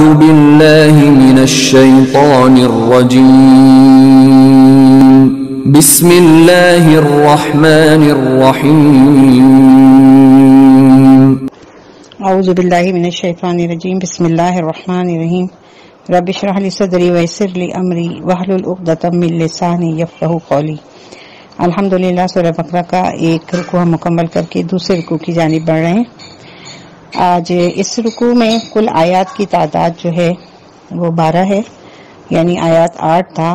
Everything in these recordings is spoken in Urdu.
أعوذ بالله من الشيطان الرجيم بسم الله الرحمن الرحيم اعوذ باللہ من الشیطان الرجیم بسم اللہ الرحمن الرحیم رب اشرح لی صدری ویسر لی امری واحلل عقدۃ من لسانی یفقہوا قولی۔ الحمدللہ سورہ بقرہ کا ایک رکوع ہم مکمل کر کے دوسرے رکوع کی جانب بڑھ رہے ہیں۔ آج اس رکوع میں کل آیات کی تعداد جو ہے وہ 12 ہے، یعنی آیات 8 تھا،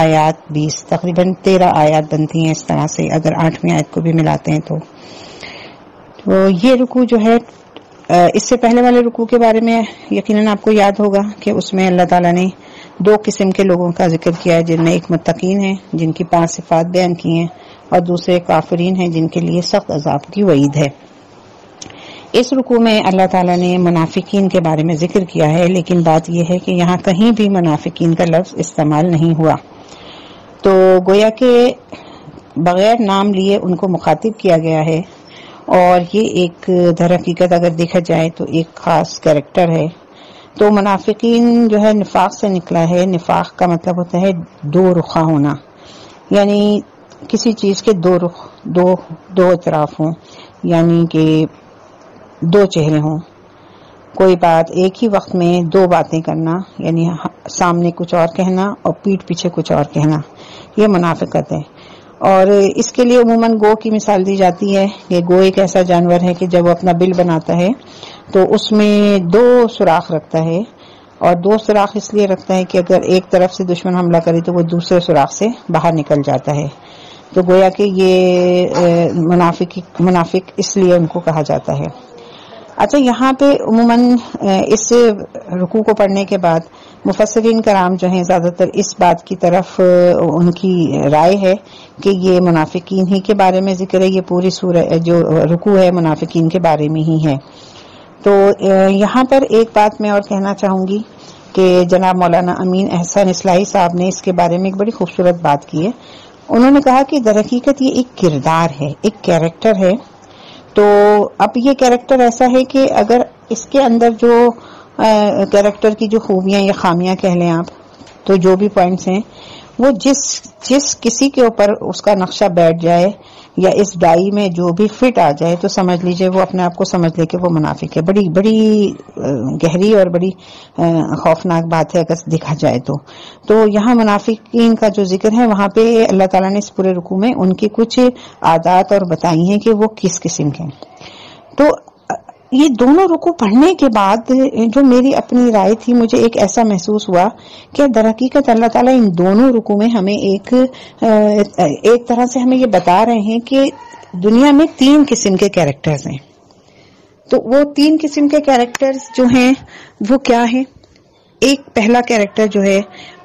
آیات 20، تقریباً 13 آیات بنتی ہیں اس طرح سے اگر 8ویں آیت کو بھی ملاتے ہیں تو یہ رکوع جو ہے اس سے پہلے والے رکوع کے بارے میں یقیناً آپ کو یاد ہوگا کہ اس میں اللہ تعالیٰ نے 2 قسم کے لوگوں کا ذکر کیا ہے، جن میں ایک متقین ہیں جن کی 5 صفات بیان کی ہیں، اور دوسرے کافرین ہیں جن کے لیے سخت عذاب کی وعید ہے۔ اس رکوع میں اللہ تعالیٰ نے منافقین کے بارے میں ذکر کیا ہے، لیکن بات یہ ہے کہ یہاں کہیں بھی منافقین کا لفظ استعمال نہیں ہوا، تو گویا کہ بغیر نام لیے ان کو مخاطب کیا گیا ہے، اور یہ ایک در حقیقت اگر دیکھا جائے تو ایک خاص کریکٹر ہے۔ تو منافقین جو ہے نفاق سے نکلا ہے۔ نفاق کا مطلب ہوتا ہے 2 رخا ہونا، یعنی کسی چیز کے 2 رخ، دو اطراف ہوں، یعنی کہ 2 چہرے ہوں۔ کوئی بات ایک ہی وقت میں 2 باتیں کرنا، یعنی سامنے کچھ اور کہنا اور پیٹھ پیچھے کچھ اور کہنا، یہ منافقت ہے۔ اور اس کے لیے عموماً گو کی مثال دی جاتی ہے کہ گو ایک ایسا جانور ہے کہ جب وہ اپنا بل بناتا ہے تو اس میں 2 سوراخ رکھتا ہے، اور 2 سوراخ اس لیے رکھتا ہے کہ اگر ایک طرف سے دشمن حملہ کرے تو وہ دوسرے سوراخ سے باہر نکل جاتا ہے۔ تو گویا کہ یہ منافق اس لیے ان کو کہا جاتا ہے۔ اچھا، یہاں پہ عموماً اس رکوع کو پڑھنے کے بعد مفسرین کرام جو ہیں زیادہ تر اس بات کی طرف ان کی رائے ہے کہ یہ منافقین ہی کے بارے میں ذکر ہے، یہ پوری سورہ جو رکوع ہے منافقین کے بارے میں ہی ہے۔ تو یہاں پر ایک بات میں اور کہنا چاہوں گی کہ جناب مولانا امین احسان اصلاحی صاحب نے اس کے بارے میں ایک بڑی خوبصورت بات کی ہے۔ انہوں نے کہا کہ در حقیقت یہ ایک کردار ہے، ایک کیریکٹر ہے۔ تو اب یہ کیریکٹر ایسا ہے کہ اگر اس کے اندر جو کیریکٹر کی جو خوبیاں یا خامیاں کہہ لیں آپ، تو جو بھی پوائنٹس ہیں وہ جس کسی کے اوپر اس کا نقشہ بیٹھ جائے یا اس ڈائی میں جو بھی فٹ آ جائے تو سمجھ لیجئے وہ اپنے آپ کو سمجھ لے کہ وہ منافق ہے۔ بڑی بڑی گہری اور بڑی خوفناک بات ہے اگر دیکھا جائے تو یہاں منافقین کا جو ذکر ہے وہاں پہ اللہ تعالیٰ نے اس پورے رکوع میں ان کی کچھ عادات اور بتائی ہیں کہ وہ کس قسم کے ہیں۔ تو یہ دونوں رکوع پڑھنے کے بعد جو میری اپنی رائے تھی، مجھے ایک ایسا محسوس ہوا کہ در حقیقت اللہ تعالیٰ ان دونوں رکوع میں ہمیں ایک طرح سے ہمیں یہ بتا رہے ہیں کہ دنیا میں 3 قسم کے کیریکٹرز ہیں۔ تو وہ 3 قسم کے کیریکٹرز جو ہیں وہ کیا ہیں؟ ایک پہلا کیریکٹر جو ہے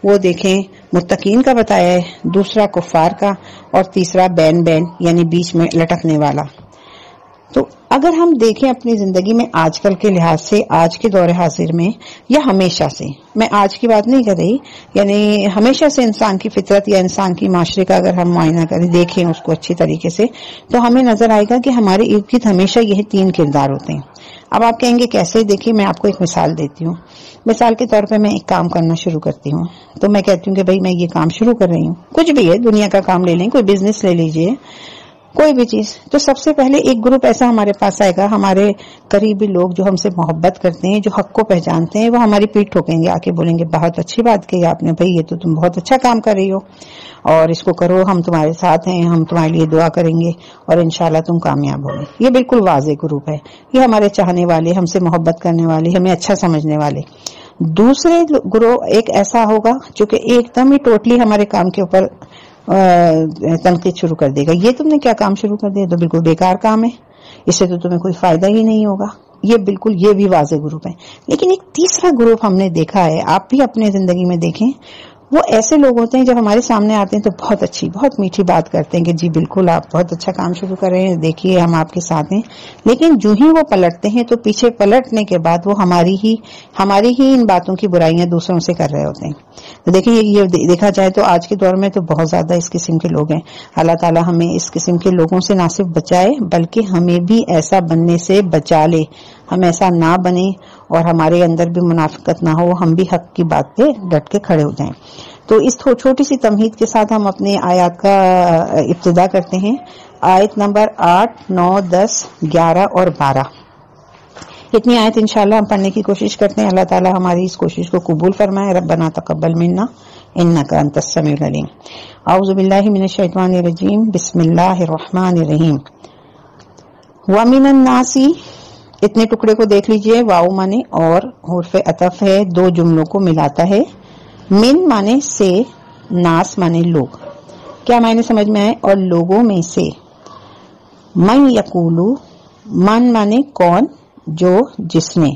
وہ دیکھیں متقین کا بتایا ہے، دوسرا کفار کا، اور تیسرا بین یعنی بیچ میں لٹکنے والا۔ تو اگر ہم دیکھیں اپنی زندگی میں آج کل کے لحاظ سے، آج کے دور حاضر میں یا ہمیشہ سے، میں آج کی بات نہیں کر رہی، یعنی ہمیشہ سے انسان کی فطرت یا انسان کی معاشرے کا اگر ہم معائنہ کریں، دیکھیں اس کو اچھی طریقے سے، تو ہمیں نظر آئے گا کہ ہمارے ارد گرد ہمیشہ یہی 3 کردار ہوتے ہیں۔ اب آپ کہیں گے کیسے؟ دیکھیں میں آپ کو ایک مثال دیتی ہوں۔ مثال کے طور پہ میں ایک کام کرنا شروع کرتی ہوں، تو میں کہتی ہوں کہ بھائی میں یہ کام شروع کر رہی ہوں، کچھ بھی ہے، دنیا کا کام لے لیں، کوئی بزنس لے لیجئے، کوئی بھی چیز۔ تو سب سے پہلے ایک گروپ ایسا ہمارے پاس آئے گا، ہمارے قریبی لوگ جو ہم سے محبت کرتے ہیں، جو حق کو پہچانتے ہیں، وہ ہماری پیٹھ ٹھوکیں گے، آ کے بولیں گے بہت اچھی بات کہی آپ نے بھائی، یہ تو تم بہت اچھا کام کر رہی ہو، اور اس کو کرو، ہم تمہارے ساتھ ہیں، ہم تمہارے لیے دعا کریں گے، اور انشاءاللہ تم کامیاب ہوگے۔ یہ بالکل واضح گروپ ہے، یہ ہمارے چاہنے والے، ہم سے محبت کرنے والے، ہمیں اچھا سمجھنے والے۔ دوسرے گروہ ایک ایسا ہوگا جو کہ ایک دم ہی ٹوٹلی ہمارے کام کے اوپر تنقید شروع کر دے گا، یہ تم نے کیا کام شروع کر دیا، تو بالکل بیکار کام ہے، اس سے تو تمہیں کوئی فائدہ ہی نہیں ہوگا۔ یہ بالکل یہ بھی واضح گروپ ہے۔ لیکن ایک تیسرا گروپ ہم نے دیکھا ہے، آپ بھی اپنے زندگی میں دیکھیں، وہ ایسے لوگ ہوتے ہیں جب ہمارے سامنے آتے ہیں تو بہت اچھی بہت میٹھی بات کرتے ہیں کہ جی بالکل آپ بہت اچھا کام شروع کر رہے ہیں، دیکھیے ہم آپ کے ساتھ ہیں، لیکن جو ہی وہ پلٹتے ہیں تو پیچھے پلٹنے کے بعد وہ ہماری ہی ان باتوں کی برائیاں دوسروں سے کر رہے ہوتے ہیں۔ تو دیکھیں یہ دیکھا جائے تو آج کے دور میں تو بہت زیادہ اس قسم کے لوگ ہیں۔ اللہ تعالی ہمیں اس قسم کے لوگوں سے نہ صرف بچائے بلکہ ہمیں بھی ایسا بننے سے بچا لے، ہم ایسا نہ بنے اور ہمارے اندر بھی منافقت نہ ہو، ہم بھی حق کی بات پہ ڈٹ کے کھڑے ہو جائیں۔ تو اس چھوٹی سی تمہید کے ساتھ ہم اپنے آیات کا ابتدا کرتے ہیں۔ آیت نمبر 8، 9، 10، 11 اور 12، اتنی آیت انشاءاللہ ہم پڑھنے کی کوشش کرتے ہیں۔ اللہ تعالی ہماری اس کوشش کو قبول فرمائے۔ ربنا تقبل منا انک انت السمیع العلیم۔ اعوذ باللہ من الشیطان الرجیم، بسم اللہ الرحمن الرحیم۔ ومن الناس، اتنے ٹکڑے کو دیکھ لیجئے، واو مانے اور حرف عطف ہے، دو جملوں کو ملاتا ہے۔ من مانے سے، ناس مانے لوگ، کیا معنی سمجھ میں آئے؟ اور لوگوں میں سے۔ من یقولو، من مانے کون، جو، جس نے،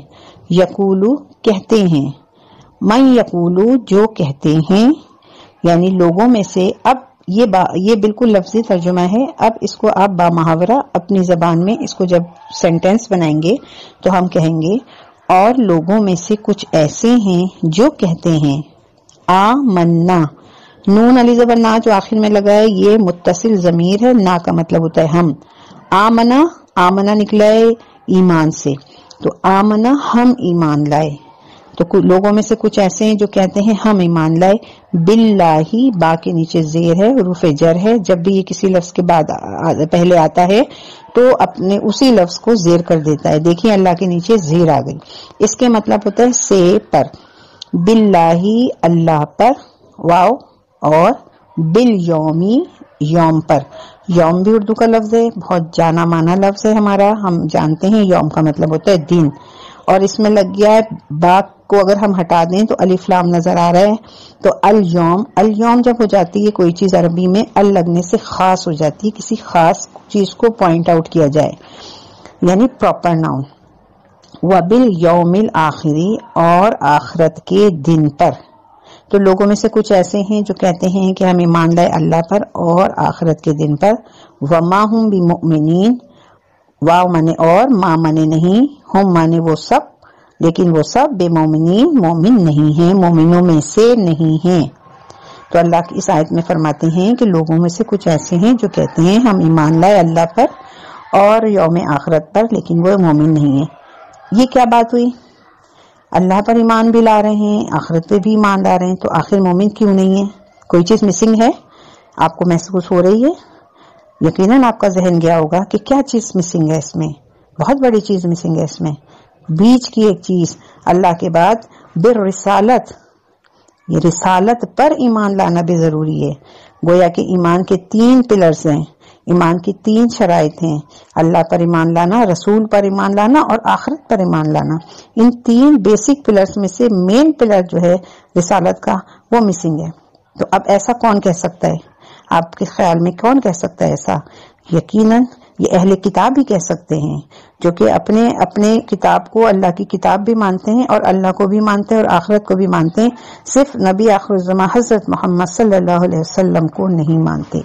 یقولو کہتے ہیں، من یقولو جو کہتے ہیں، یعنی لوگوں میں سے۔ اب یہ بالکل لفظی ترجمہ ہے، اب اس کو آپ بامحاورہ اپنی زبان میں اس کو جب سینٹینس بنائیں گے تو ہم کہیں گے اور لوگوں میں سے کچھ ایسے ہیں جو کہتے ہیں آمنا، نون علی زبر نا جو آخر میں لگا ہے یہ متصل ضمیر ہے، نا کا مطلب ہوتا ہے ہم۔ آمنا، آمنا نکلا ہے ایمان سے، تو آمنا ہم ایمان لائے۔ تو لوگوں میں سے کچھ ایسے ہیں جو کہتے ہیں ہم ایمان لائے، باللہ، با کے نیچے زیر ہے، حروف جر ہے، جب بھی یہ کسی لفظ کے بعد پہلے آتا ہے تو اپنے اسی لفظ کو زیر کر دیتا ہے۔ دیکھیں اللہ کے نیچے زیر آ گئی، اس کے مطلب ہوتا ہے سے پر، باللہ اللہ پر، واو، اور بالیومی یوم پر۔ یوم بھی اردو کا لفظ ہے، بہت جانا مانا لفظ ہے ہمارا، ہم جانتے ہیں یوم کا مطلب ہوتا ہے دن، اور اس میں لگ گیا ہے با کو اگر ہم ہٹا دیں تو الف لام نظر آ رہا ہے، تو الیوم، الیوم جب ہو جاتی ہے کوئی چیز عربی میں ال لگنے سے خاص ہو جاتی ہے، کسی خاص چیز کو پوائنٹ آؤٹ کیا جائے، یعنی پراپر ناؤن۔ وبالیوم الآخری، اور آخرت کے دن پر۔ تو لوگوں میں سے کچھ ایسے ہیں جو کہتے ہیں کہ ہم ایمان لائے اللہ پر اور آخرت کے دن پر۔ وما ہم بمؤمنین، واو مانے اور، ما مانے نہیں، ہم مانے وہ سب، لیکن وہ سب بے مومنین مومن نہیں ہیں، مومنوں میں سے نہیں ہیں۔ تو اللہ کی اس آیت میں فرماتے ہیں کہ لوگوں میں سے کچھ ایسے ہیں جو کہتے ہیں ہم ایمان لائے اللہ پر اور یوم آخرت پر، لیکن وہ مومن نہیں ہیں۔ یہ کیا بات ہوئی؟ اللہ پر ایمان بھی لا رہے ہیں، آخرت پہ بھی ایمان لا رہے ہیں، تو آخر مومن کیوں نہیں ہے؟ کوئی چیز مسنگ ہے؟ آپ کو محسوس ہو رہی ہے؟ یقیناً آپ کا ذہن گیا ہوگا کہ کیا چیز مسنگ ہے اس میں، بہت بڑی چیز مسنگ ہے اس میں، بیچ کی ایک چیز، اللہ کے بعد بالرسالت، یہ رسالت پر ایمان لانا بھی ضروری ہے۔ گویا کہ ایمان کے 3 پلرز ہیں، ایمان کی 3 شرائط ہیں، اللہ پر ایمان لانا، رسول پر ایمان لانا اور آخرت پر ایمان لانا۔ ان 3 بیسک پلرز میں سے مین پلر جو ہے رسالت کا وہ مسنگ ہے۔ تو اب ایسا کون کہہ سکتا ہے؟ آپ کے خیال میں کون کہہ سکتا ہے ایسا؟ یقیناً یہ اہل کتاب ہی کہہ سکتے ہیں، جو کہ اپنے کتاب کو اللہ کی کتاب بھی مانتے ہیں اور اللہ کو بھی مانتے ہیں اور آخرت کو بھی مانتے ہیں، صرف نبی آخر الزماں حضرت محمد صلی اللہ علیہ وسلم کو نہیں مانتے۔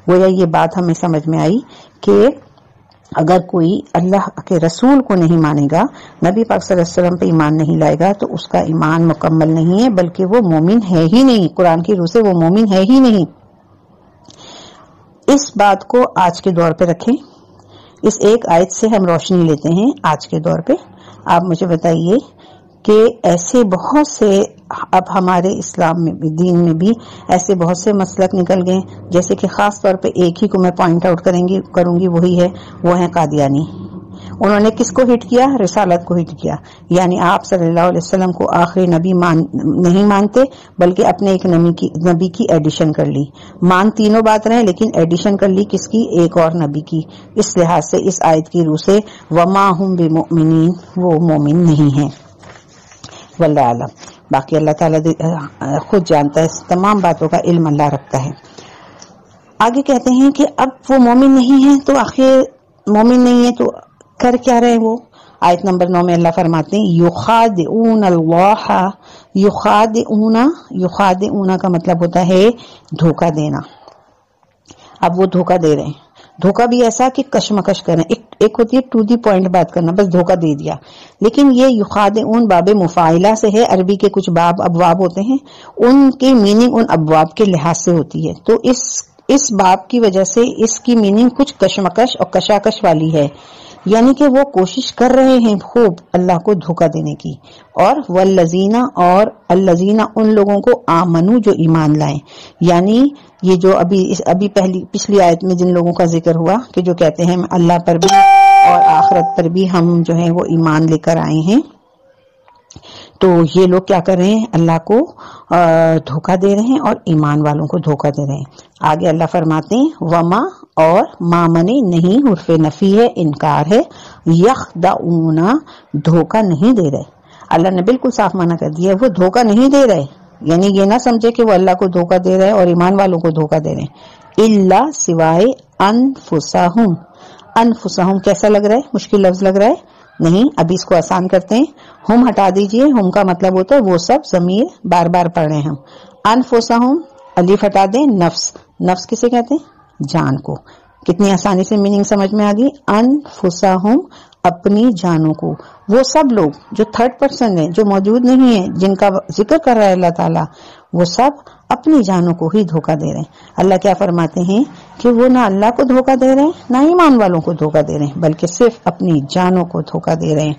گویا یہ بات ہمیں سمجھ میں آئی کہ اگر کوئی اللہ کے رسول کو نہیں مانے گا، نبی پاک صلی اللہ علیہ وسلم پہ ایمان نہیں لائے گا، تو اس کا ایمان مکمل نہیں ہے، بلکہ وہ مومن ہے ہی نہیں، قرآن کی روح سے وہ مومن ہے ہی نہیں۔ اس بات کو آج کے دور پہ رکھیں، اس ایک آیت سے ہم روشنی لیتے ہیں آج کے دور پہ۔ آپ مجھے بتائیے کہ ایسے بہت سے، اب ہمارے اسلام میں بھی، دین میں بھی ایسے بہت سے مسلک نکل گئے، جیسے کہ خاص طور پہ ایک ہی کو میں پوائنٹ آؤٹ کروں گی، وہی ہے، وہ ہیں قادیانی۔ انہوں نے کس کو ہٹ کیا؟ رسالت کو ہٹ کیا، یعنی آپ صلی اللہ علیہ وسلم کو آخری نبی نہیں مانتے، بلکہ اپنے ایک نبی کی ایڈیشن کر لی۔ مان تینوں بات رہے، لیکن ایڈیشن کر لی کس کی؟ ایک اور نبی کی۔ اس لحاظ سے اس آیت کی روح سے وما ہم بمؤمنین، وہ مومن نہیں ہیں۔ واللہ اعلم، باقی اللہ تعالیٰ خود جانتا ہے، تمام باتوں کا علم اللہ رکھتا ہے۔ آگے کہتے ہیں کہ اب وہ مومن نہیں ہیں، تو آخر مومن نہیں ہے تو کر کیا رہے وہ؟ آیت نمبر 9 میں اللہ فرماتے ہیں یخادعون اللہ، یخادعون کا مطلب ہوتا ہے دھوکہ دینا۔ اب وہ دھوکہ دے رہے ہیں، دھوکہ بھی ایسا کہ کشمکش کرنا، ایک ہوتی ہے ٹو دی پوائنٹ بات کرنا، بس دھوکہ دے دیا، لیکن یہ یخادعون باب مفاعلہ سے ہے، عربی کے کچھ باب ابواب ہوتے ہیں، ان کی میننگ ان ابواب کے لحاظ سے ہوتی ہے، تو اس باب کی وجہ سے اس کی میننگ کچھ کشمکش اور کشاکش والی ہے، یعنی کہ وہ کوشش کر رہے ہیں خوب اللہ کو دھوکہ دینے کی. اور والذین اور الذین ان لوگوں کو آمنو جو ایمان لائیں، یعنی یہ جو ابھی پچھلی آیت میں جن لوگوں کا ذکر ہوا کہ جو کہتے ہیں اللہ پر بھی اور آخرت پر بھی ہم جو ہے وہ ایمان لے کر آئے ہیں، تو یہ لوگ کیا کر رہے ہیں؟ اللہ کو دھوکہ دے رہے ہیں اور ایمان والوں کو دھوکہ دے رہے ہیں. آگے اللہ فرماتے ہیں وما اور مامنے نہیں، حرف نفی ہے، انکار ہے، یخدعون دھوکہ نہیں دے رہے. اللہ نے بالکل صاف منع کر دیا وہ دھوکہ نہیں دے رہے، یعنی یہ نہ سمجھے کہ وہ اللہ کو دھوکہ دے رہے اور ایمان والوں کو دھوکہ دے رہے ہیں. الا سوائے انفسہم. انفسہم کیسا لگ رہا ہے؟ مشکل لفظ لگ رہا ہے؟ نہیں، ابھی اس کو آسان کرتے ہیں. ہم ہٹا دیجئے، ہم کا مطلب ہوتا ہے وہ سب، ضمیر بار بار پڑھ رہے ہیں ہم. انفسہم الف ہٹا دیں، نفس. نفس کسے کہتے ہیں؟ جان کو. کتنی آسانی سے میننگ سمجھ میں آ گئی. انفسہم اپنی جانوں کو. وہ سب لوگ جو تھرڈ پرسن ہیں، جو موجود نہیں ہیں، جن کا ذکر کر رہا ہے اللہ تعالیٰ، وہ سب اپنی جانوں کو ہی دھوکہ دے رہے ہیں. اللہ کیا فرماتے ہیں کہ وہ نہ اللہ کو دھوکہ دے رہے ہیں نہ ایمان والوں کو دھوکہ دے رہے ہیں، بلکہ صرف اپنی جانوں کو دھوکہ دے رہے ہیں.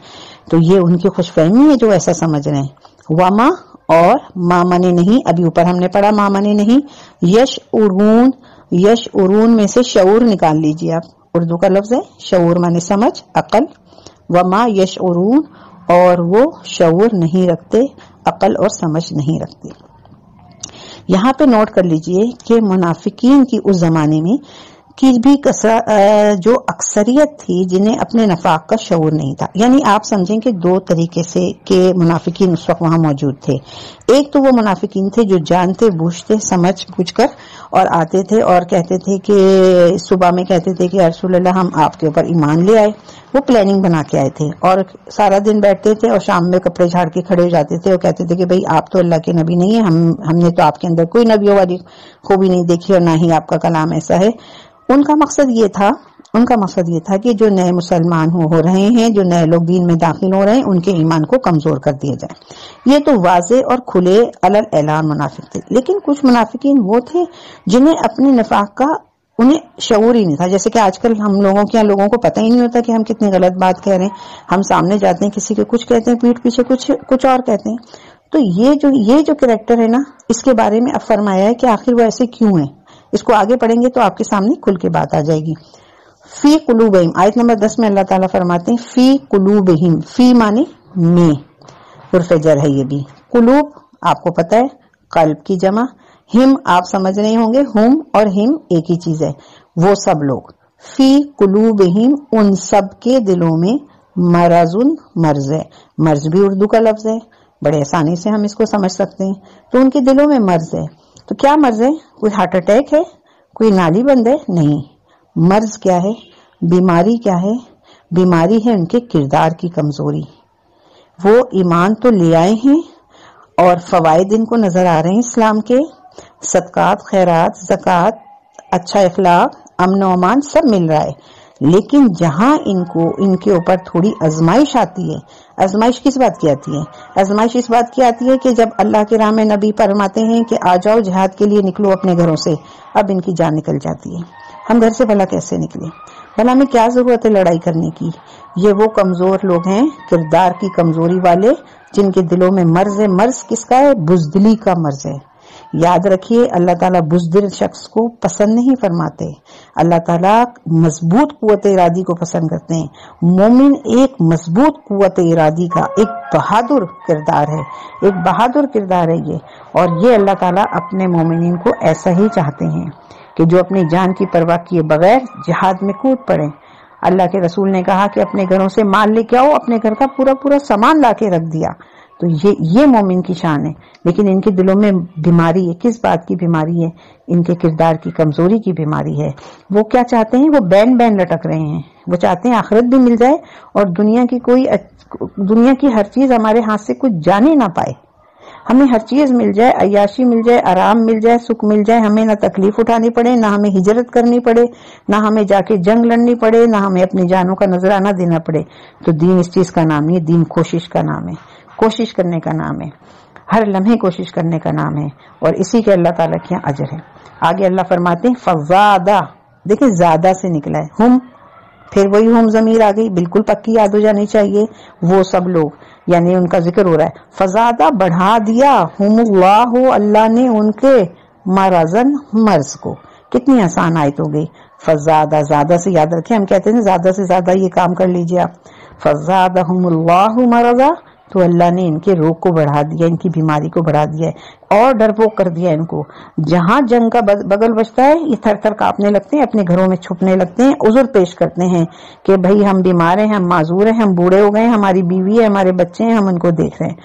تو یہ ان کی خوش فہمی ہے جو ایسا سمجھ رہے ہیں. وما اور مامنے نہیں، ابھی اوپر ہم نے پڑھا مامنے نہیں. یشعرون، یشعرون میں سے شعور نکال لیجیے آپ، اردو کا لفظ ہے شعور مانے سمجھ، عقل. وما یشعرون اور وہ شعور نہیں رکھتے، عقل اور سمجھ نہیں رکھتے. یہاں پہ نوٹ کر لیجئے کہ منافقین کی اس زمانے میں کی بھی جو اکثریت تھی جنہیں اپنے نفاق کا شعور نہیں تھا. یعنی آپ سمجھیں کہ دو طریقے سے کہ منافقین اس وقت وہاں موجود تھے. ایک تو وہ منافقین تھے جو جانتے بوجھتے سمجھ بوجھ کر اور آتے تھے اور کہتے تھے کہ صبح میں کہتے تھے کہ رسول اللہ ہم آپ کے اوپر ایمان لے آئے. وہ پلاننگ بنا کے آئے تھے اور سارا دن بیٹھتے تھے اور شام میں کپڑے جھاڑ کے کھڑے ہو جاتے تھے اور کہتے تھے کہ بھئی آپ تو اللہ کے نبی نہیں ہیں، ہم نے تو آپ کے اندر کوئی نبیوں والی خوبی نہیں دیکھی اور نہ ہی آپ کا کلام ایسا ہے. ان کا مقصد یہ تھا کہ جو نئے مسلمان ہو رہے ہیں، جو نئے لوگ دین میں داخل ہو رہے ہیں، ان کے ایمان کو کمزور کر دیا جائے. یہ تو واضح اور کھلے علل اعلان منافق تھے. لیکن کچھ منافقین وہ تھے جنہیں اپنے نفاق کا انہیں شعور ہی نہیں تھا. جیسے کہ آج کل ہم لوگوں کے لوگوں کو پتہ ہی نہیں ہوتا کہ ہم کتنی غلط بات کہہ رہے ہیں. ہم سامنے جاتے ہیں کسی کے کچھ کہتے ہیں، پیٹھ پیچھے کچھ اور کہتے ہیں. تو یہ جو کریکٹر ہے نا، اس کے بارے میں اب فرمایا ہے کہ آخر وہ ایسے کیوں ہیں. اس کو آگے پڑھیں گے تو آپ کے سامنے کھل کے بات آ جائے گی. فی قلوبہم، آیت نمبر 10 میں اللہ تعالیٰ فرماتے ہیں فی قلوبہم. فی مانے میں، حرف جر ہے یہ بھی. قلوب آپ کو پتہ ہے قلب کی جمع. ہم آپ سمجھ رہے ہوں گے، ہم اور ہم ایک ہی چیز ہے، وہ سب لوگ. فی قلوبہم ان سب کے دلوں میں مرض ہے. مرض بھی اردو کا لفظ ہے، بڑے آسانی سے ہم اس کو سمجھ سکتے ہیں. تو ان کے دلوں میں مرض ہے. تو کیا مرض ہے؟ کوئی ہارٹ اٹیک ہے، کوئی نالی بند ہے؟ نہیں. مرض کیا ہے؟ بیماری کیا ہے؟ بیماری ہے ان کے کردار کی کمزوری. وہ ایمان تو لے آئے ہیں اور فوائد ان کو نظر آ رہے ہیں اسلام کے، صدقات، خیرات، زکوٰۃ، اچھا اخلاق، امن و امان سب مل رہا ہے. لیکن جہاں ان کے اوپر تھوڑی آزمائش آتی ہے. آزمائش کس بات کی آتی ہے؟ آزمائش اس بات کی آتی ہے کہ جب اللہ کے راہ میں نبی فرماتے ہیں کہ آ جاؤ جہاد کے لیے نکلو اپنے گھروں سے، اب ان کی جان نکل جاتی ہے. ہم گھر سے بھلا کیسے نکلے؟ بھلا ہمیں کیا ضرورت ہے لڑائی کرنے کی؟ یہ وہ کمزور لوگ ہیں، کردار کی کمزوری والے، جن کے دلوں میں مرض ہے. مرض کس کا ہے؟ بزدلی کا مرض ہے. یاد رکھیے اللہ تعالیٰ بزدل شخص کو پسند نہیں فرماتے. اللہ تعالیٰ مضبوط قوت ارادی کو پسند کرتے ہیں. مومن ایک مضبوط قوت ارادی کا ایک بہادر کردار ہے، ایک بہادر کردار ہے یہ. اور یہ اللہ تعالیٰ اپنے مومنین کو ایسا ہی چاہتے ہیں کہ جو اپنی جان کی پرواہ کیے بغیر جہاد میں کود پڑے. اللہ کے رسول نے کہا کہ اپنے گھروں سے مال لے کے آؤ، اپنے گھر کا پورا سامان لا کے رکھ دیا. تو یہ مومن کی شان ہے. لیکن ان کے دلوں میں بیماری ہے. کس بات کی بیماری ہے؟ ان کے کردار کی کمزوری کی بیماری ہے. وہ کیا چاہتے ہیں؟ وہ بین لٹک رہے ہیں. وہ چاہتے ہیں آخرت بھی مل جائے اور دنیا کی ہر چیز ہمارے ہاتھ سے کچھ جانے نہ پائے. ہمیں ہر چیز مل جائے، عیاشی مل جائے، آرام مل جائے، سکھ مل جائے، ہمیں نہ تکلیف اٹھانی پڑے، نہ ہمیں ہجرت کرنی پڑے، نہ ہمیں جا کے جنگ لڑنی پڑے، نہ ہمیں اپنی جانوں کا نذرانہ دینا پڑے. تو دین اس چیز کا نام ہے. دین کوشش کا نام ہے، کوشش کرنے کا نام ہے، ہر لمحے کوشش کرنے کا نام ہے. اور اسی کے اللہ تعالیٰ کے اجر ہے. آگے اللہ فرماتے ہیں فزادہ، دیکھیں زیادہ سے نکلا ہے. ہم پھر وہی ہم ضمیر آ گئی، بالکل پکی یاد ہو جانی چاہیے، وہ سب لوگ، یعنی ان کا ذکر ہو رہا ہے. فزادہ بڑھا دیا، ہم اللہ اللہ نے ان کے مرضن مرض کو. کتنی آسان آیت ہو گئی. فزادہ زیادہ سے یاد رکھیں، ہم کہتے ہیں زیادہ سے زیادہ یہ کام کر لیجیے آپ. فزادہم اللہ مرضا، تو اللہ نے ان کے روگ کو بڑھا دیا، ان کی بیماری کو بڑھا دیا ہے اور ڈرپوک کر دیا ان کو. جہاں جنگ کا بغل بجتا ہے یہ تھر تھر کانپنے لگتے ہیں، اپنے گھروں میں چھپنے لگتے ہیں، عذر پیش کرتے ہیں کہ بھائی ہم بیمار ہیں، ہم معذور ہیں، ہم بوڑھے ہو گئے ہیں، ہماری بیوی ہے، ہمارے بچے ہیں، ہم ان کو دیکھ رہے ہیں.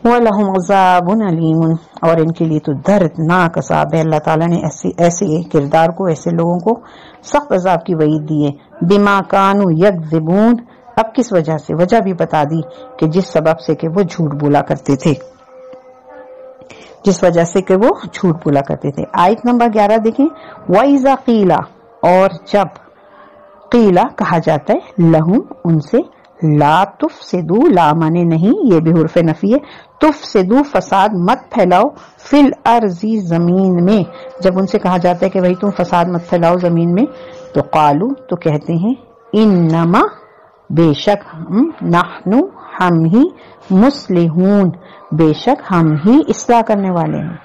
وَلَهُمْ عَذَابٌ عَلِيمٌ، اور ان کے لیے تو دردناک عذاب ہے. اللہ تعالیٰ نے ایسے کردار کو، ایسے لوگوں کو سخت عذاب کی وعید دی ہے. بِمَا كَانُوا يَكْذِبُونَ، اب کس وجہ سے، وجہ بھی بتا دی کہ جس سبب سے کہ وہ جھوٹ بولا کرتے تھے، جس وجہ سے کہ وہ جھوٹ بولا کرتے تھے. آیت نمبر 11 دیکھیں. وَإِذَا قِيلَ، اور جب قیلا کہا جاتا ہے، لہم ان سے، لا تفسدو، لا مانے نہیں، یہ بھی حرف نفی ہے، تفسدو فساد مت پھیلاؤ، فی الارض زمین میں. جب ان سے کہا جاتا ہے کہ بھائی تم فساد مت پھیلاؤ زمین میں، تو قالو تو کہتے ہیں، انما بے شک نحنو ہم ہی، مصلحون بے شک ہم ہی اصلاح کرنے والے ہیں.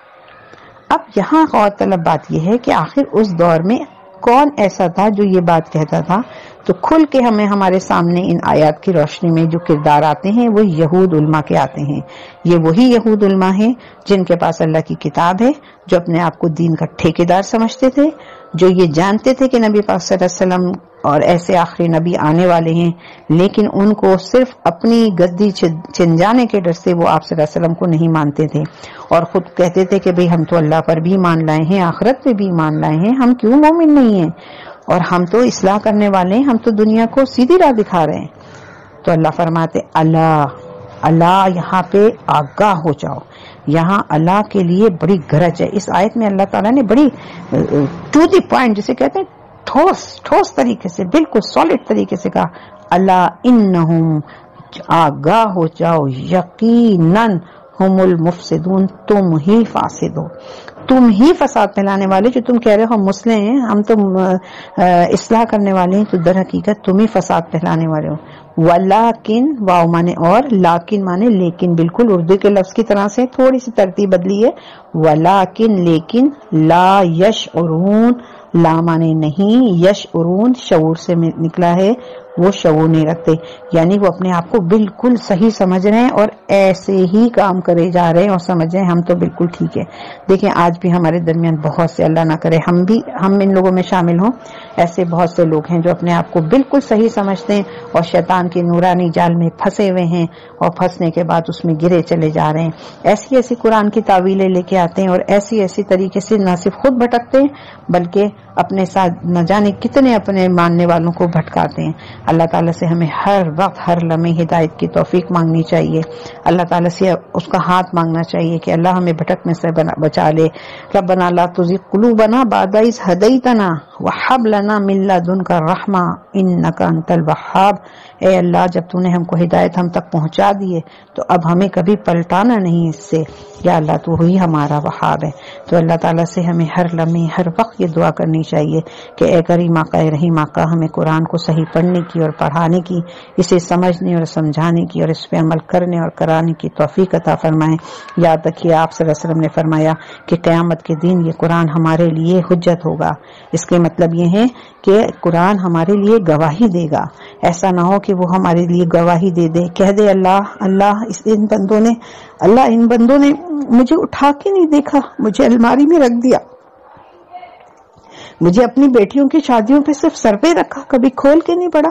اب یہاں غور طلب بات یہ ہے کہ آخر اس دور میں کون ایسا تھا جو یہ بات کہتا تھا؟ تو کھل کے ہمیں ہمارے سامنے ان آیات کی روشنی میں جو کردار آتے ہیں وہ یہود علماء کے آتے ہیں. یہ وہی یہود علماء ہیں جن کے پاس اللہ کی کتاب ہے، جو اپنے آپ کو دین کا ٹھیکیدار سمجھتے تھے، جو یہ جانتے تھے کہ نبی پاک صلی اللہ علیہ وسلم اور ایسے آخری نبی آنے والے ہیں، لیکن ان کو صرف اپنی گدی چھن جانے کے ڈر سے وہ آپ صلی اللہ علیہ وسلم کو نہیں مانتے تھے، اور خود کہتے تھے کہ بھئی ہم تو اللہ پر بھی ایمان لائے ہیں، آخرت پہ بھی ایمان لائے ہیں، ہم کیوں مومن نہیں ہیں، اور ہم تو اصلاح کرنے والے ہیں، ہم تو دنیا کو سیدھی راہ دکھا رہے ہیں. تو اللہ فرماتے اللہ یہاں پہ آگاہ ہو جاؤ. یہاں اللہ کے لیے بڑی گرج ہے. اس آیت میں اللہ تعالیٰ نے بڑی ٹو دی پوائنٹ، جسے کہتے ہیں ٹھوس طریقے سے، بالکل سالڈ طریقے سے کہا، اللہ انہم، آگاہ ہو جاؤ، یقیناً ہم المفسدون، تم ہی فاسد ہو، تم ہی فساد پھیلانے والے. جو تم کہہ رہے ہو ہم مسلم ہیں، ہم تو اصلاح کرنے والے ہیں، تو در حقیقت تم ہی فساد پھیلانے والے ہو. ولیکن، واو مانے اور، لیکن مانے لیکن، بالکل اردو کے لفظ کی طرح سے تھوڑی سی ترتیب بدلی ہے. ولیکن لیکن، لا یشعرون، لا مانے نہیں، یشعرون شعور سے نکلا ہے، وہ شعور نہیں رکھتے، یعنی وہ اپنے آپ کو بالکل صحیح سمجھ رہے ہیں اور ایسے ہی کام کرے جا رہے ہیں اور سمجھ رہے ہیں ہم تو بالکل ٹھیک ہے. دیکھیں آج بھی ہمارے درمیان بہت سے، اللہ نہ کرے ہم ان لوگوں میں شامل ہوں، ایسے بہت سے لوگ ہیں جو اپنے آپ کو بالکل صحیح سمجھتے ہیں اور شیطان کے نورانی جال میں پھنسے ہوئے ہیں، اور پھنسنے کے بعد اس میں گرے چلے جا رہے ہیں. ایسی قرآن کی تعویلیں لے کے آتے ہیں اور ایسی طریقے سے نہ صرف خود بھٹکتے ہیں بلکہ اپنے ساتھ نہ جانے کتنے اپنے ماننے والوں کو بھٹکاتے ہیں. اللہ تعالیٰ سے ہمیں ہر وقت ہر لمحے ہدایت کی توفیق مانگنی چاہیے. اللہ تعالیٰ سے اس کا ہاتھ مانگنا چاہیے کہ اللہ ہمیں بھٹکنے سے بچا لے. ربنا لا تزغ قلوبنا بعد إذ هديتنا وهب لنا من لدنك رحمة إنك أنت الوهاب. اے اللہ جب تو نے ہم کو ہدایت ہم تک پہنچا دیے تو اب ہمیں کبھی پلٹانا نہیں اس سے، یا اللہ تو ہی ہمارا وہاب ہے. تو اللہ تعالیٰ سے ہمیں ہر لمحے ہر وقت یہ دعا کرنی چاہیے کہ اے کریم آقا، اے رحیم آقا، ہمیں قرآن کو صحیح پڑھنے کی اور پڑھانے کی، اسے سمجھنے اور سمجھانے کی اور اس پہ عمل کرنے اور کرانے کی توفیق عطا فرمائیں. یاد رکھیے آپ صلی اللہ علیہ وسلم نے فرمایا کہ قیامت کے دن یہ قرآن ہمارے لیے حجت ہوگا. اس کے مطلب یہ ہے کہ قرآن ہمارے لیے گواہی دے گا. ایسا نہ ہو کہ وہ ہمارے لیے گواہی دے دے، کہہ دے اللہ ان بندوں نے مجھے اٹھا کے نہیں دیکھا، مجھے الماری میں رکھ دیا، مجھے اپنی بیٹیوں کی شادیوں پہ صرف سر پہ رکھا، کبھی کھول کے نہیں پڑھا.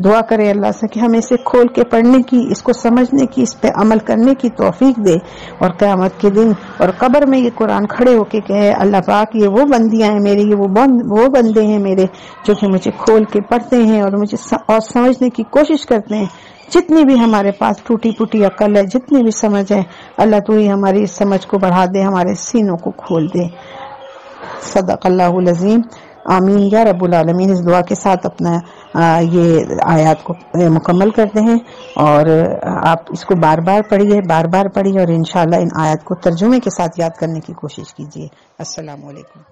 دعا کرے اللہ سے کہ ہمیں اسے کھول کے پڑھنے کی، اس کو سمجھنے کی، اس پہ عمل کرنے کی توفیق دے، اور قیامت کے دن اور قبر میں یہ قرآن کھڑے ہو کے کہے اللہ پاک یہ وہ بندیاں ہیں میری، یہ وہ بندے ہیں میرے جو کہ مجھے کھول کے پڑھتے ہیں اور مجھے اور سمجھنے کی کوشش کرتے ہیں. جتنی بھی ہمارے پاس ٹوٹی پوٹی عقل ہے، جتنی بھی سمجھ ہے، اللہ تو ہی ہماری اس سمجھ کو بڑھا دے، ہمارے سینوں کو کھول دے. صدق اللہ العظیم. آمین یا رب العالمین. اس دعا کے ساتھ اپنا یہ آیات کو مکمل کرتے ہیں، اور آپ اس کو بار بار پڑھیے اور انشاءاللہ ان آیات کو ترجمے کے ساتھ یاد کرنے کی کوشش کیجیے. السلام علیکم.